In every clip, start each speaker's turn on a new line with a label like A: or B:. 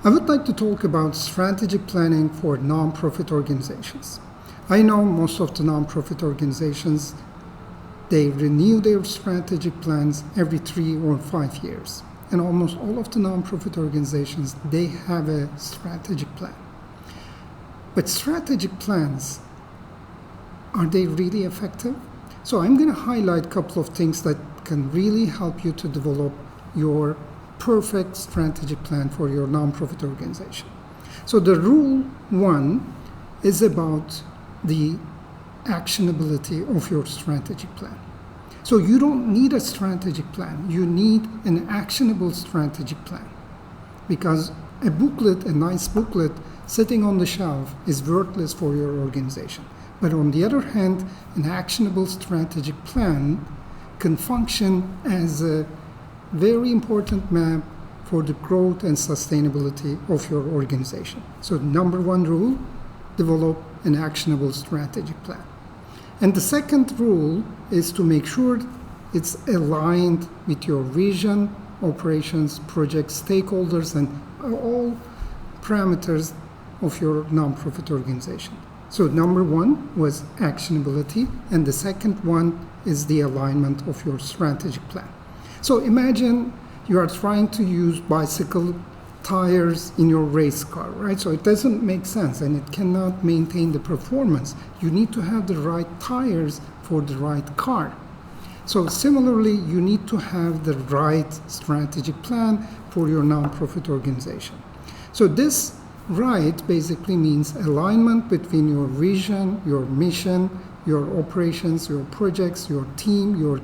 A: I would like to talk about strategic planning for nonprofit organizations. I know most of the nonprofit organizations, they renew their strategic plans every 3 or 5 years. And almost all of the nonprofit organizations, they have a strategic plan. But strategic plans, are they really effective? So I'm going to highlight a couple of things that can really help you to develop your perfect strategic plan for your nonprofit organization. So the rule 1 is about the actionability of your strategic plan. So you don't need a strategic plan. You need an actionable strategic plan. Because a booklet, a nice booklet, sitting on the shelf is worthless for your organization. But on the other hand, an actionable strategic plan can function as a very important map for the growth and sustainability of your organization. So number 1 rule, develop an actionable strategic plan. And the second rule is to make sure it's aligned with your vision, operations, projects, stakeholders, and all parameters of your nonprofit organization. So number 1 was actionability, and the second one is the alignment of your strategic plan. So imagine you are trying to use bicycle tires in your race car, right? So it doesn't make sense and it cannot maintain the performance. You need to have the right tires for the right car. So similarly, you need to have the right strategic plan for your nonprofit organization. So this right basically means alignment between your vision, your mission, your operations, your projects, your team, your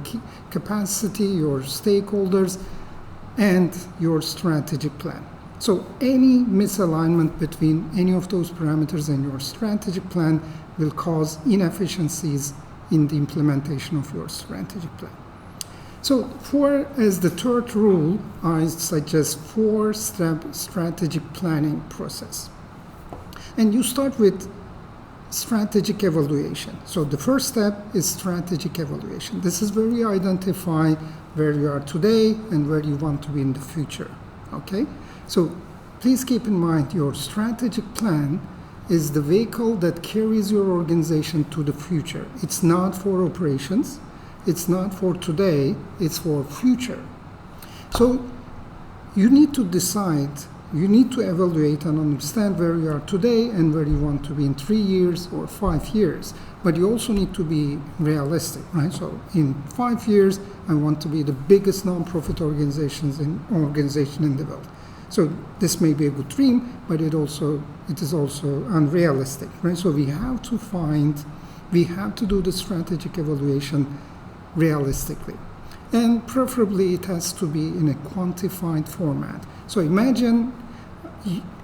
A: capacity, your stakeholders, and your strategic plan. So any misalignment between any of those parameters and your strategic plan will cause inefficiencies in the implementation of your strategic plan. So as the third rule, I suggest 4-step strategic planning process. And you start with strategic evaluation. So the first step is strategic evaluation. This is where you identify where you are today and where you want to be in the future. Okay? So please keep in mind your strategic plan is the vehicle that carries your organization to the future. It's not for operations. It's not for today. It's for future. So you need to decide, you need to evaluate and understand where you are today and where you want to be in 3 years or 5 years. But you also need to be realistic, right? So in 5 years, I want to be the biggest nonprofit organization in the world. So this may be a good dream, but it is also unrealistic, right? So we have to do the strategic evaluation realistically. And preferably it has to be in a quantified format. So imagine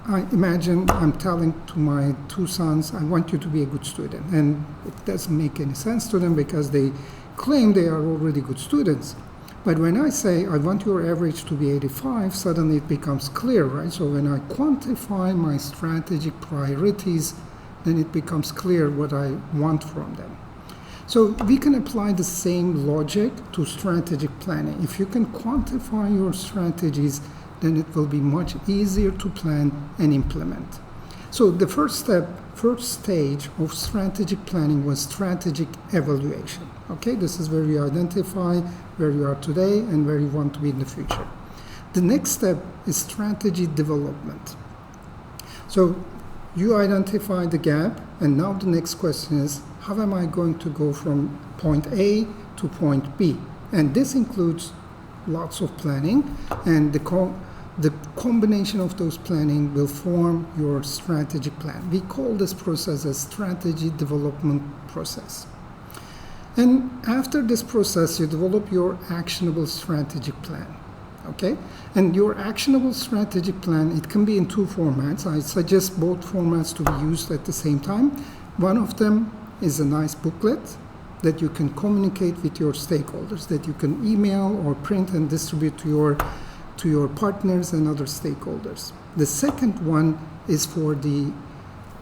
A: I'm telling to my 2 sons, I want you to be a good student. And it doesn't make any sense to them because they claim they are already good students. But when I say I want your average to be 85, suddenly it becomes clear, right? So when I quantify my strategic priorities, then it becomes clear what I want from them. So we can apply the same logic to strategic planning. If you can quantify your strategies, then it will be much easier to plan and implement. So the first stage of strategic planning was strategic evaluation. Okay, this is where you identify where you are today and where you want to be in the future. The next step is strategy development. So you identify the gap, and now the next question is, how am I going to go from point A to point B? And this includes lots of planning, and the combination of those planning will form your strategic plan. We call this process a strategy development process. And after this process, you develop your actionable strategic plan. Okay? And your actionable strategic plan, it can be in 2 formats. I suggest both formats to be used at the same time. One of them is a nice booklet that you can communicate with your stakeholders, that you can email or print and distribute to your partners and other stakeholders. The second one is for the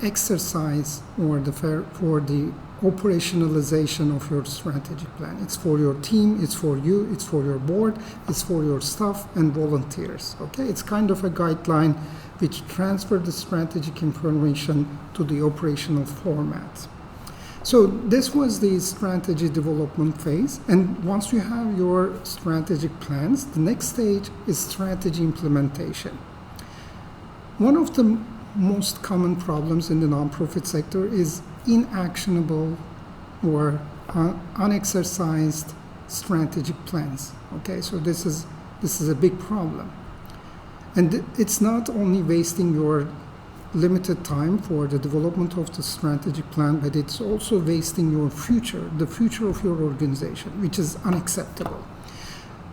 A: exercise or for the operationalization of your strategic plan. It's for your team, it's for you, it's for your board, it's for your staff and volunteers. Okay, it's kind of a guideline which transfers the strategic information to the operational format. So this was the strategy development phase, and once you have your strategic plans, the next stage is strategy implementation. One of the most common problems in the nonprofit sector is inactionable or unexercised strategic plans. Okay, so this is a big problem, and it's not only wasting your limited time for the development of the strategic plan, but it's also wasting your future, the future of your organization, which is unacceptable.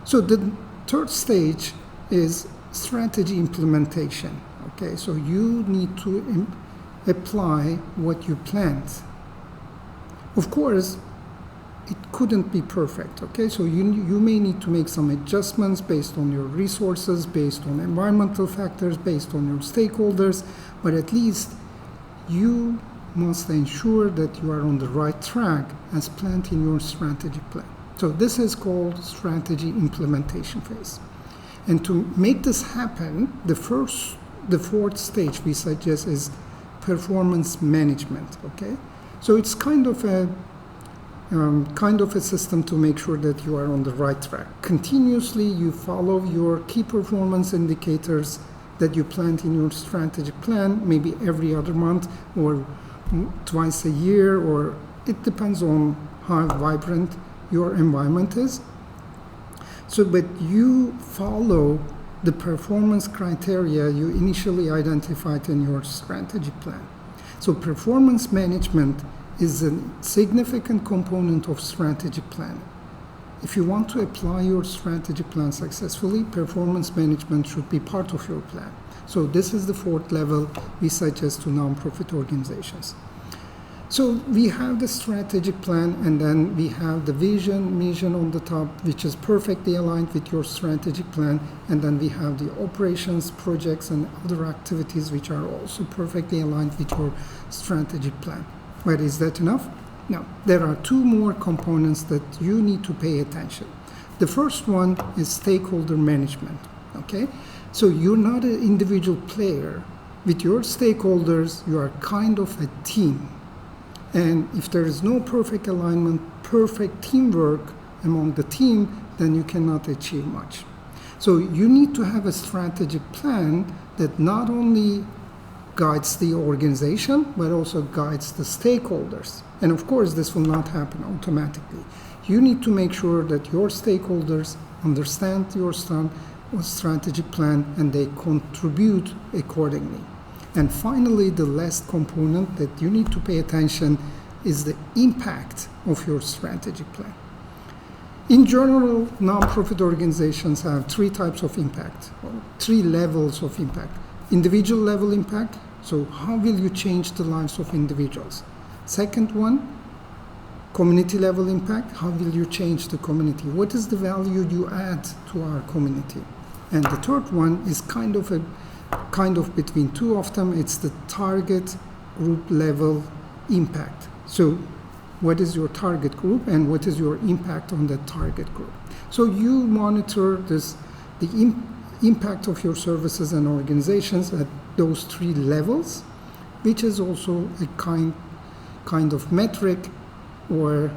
A: So the third stage is strategy implementation. Okay, so you need to apply what you planned. Of course, it couldn't be perfect. Okay, so you may need to make some adjustments based on your resources, based on environmental factors, based on your stakeholders, but at least you must ensure that you are on the right track as planned in your strategic plan. So this is called strategy implementation phase. And to make this happen, the fourth stage we suggest is performance management. Okay, so it's kind of a system to make sure that you are on the right track. Continuously, you follow your key performance indicators that you planned in your strategic plan, maybe every other month or twice a year, or it depends on how vibrant your environment is. So, but you follow the performance criteria you initially identified in your strategic plan. So performance management is a significant component of strategic plan. If you want to apply your strategic plan successfully, performance management should be part of your plan. So this is the fourth level we suggest to nonprofit organizations. So we have the strategic plan, and then we have the mission on the top, which is perfectly aligned with your strategic plan, and then we have the operations, projects, and other activities which are also perfectly aligned with your strategic plan. But is that enough? No. There are two more components that you need to pay attention. The first one is stakeholder management. Okay? So you're not an individual player. With your stakeholders, you are kind of a team. And if there is no perfect alignment, perfect teamwork among the team, then you cannot achieve much. So you need to have a strategic plan that not only guides the organization, but also guides the stakeholders. And of course, this will not happen automatically. You need to make sure that your stakeholders understand your strategic plan and they contribute accordingly. And finally, the last component that you need to pay attention is the impact of your strategic plan. In general, nonprofit organizations have three types of impact, or three levels of impact. Individual level impact, so how will you change the lives of individuals? Second one, community level impact, how will you change the community? What is the value you add to our community? And the third one is kind of between two of them. It's the target group level impact. So what is your target group and what is your impact on that target group? So you monitor the impact of your services and organizations at those three levels, which is also a kind of metric or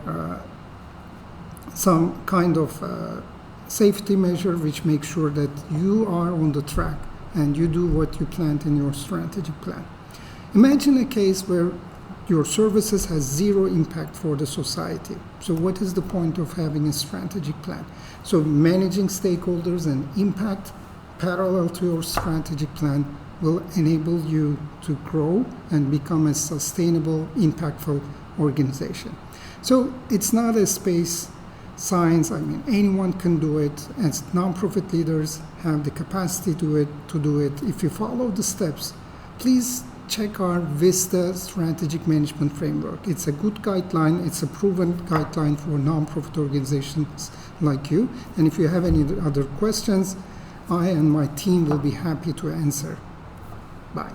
A: some kind of safety measure which makes sure that you are on the track and you do what you planned in your strategic plan. Imagine a case where your services has zero impact for the society. So what is the point of having a strategic plan? So managing stakeholders and impact parallel to your strategic plan will enable you to grow and become a sustainable, impactful organization. So it's not a space science. I mean, anyone can do it, and nonprofit leaders have the capacity to do it. If you follow the steps, please check our VISTA strategic management framework. It's a good guideline. It's a proven guideline for nonprofit organizations like you. And if you have any other questions, I and my team will be happy to answer. Bye.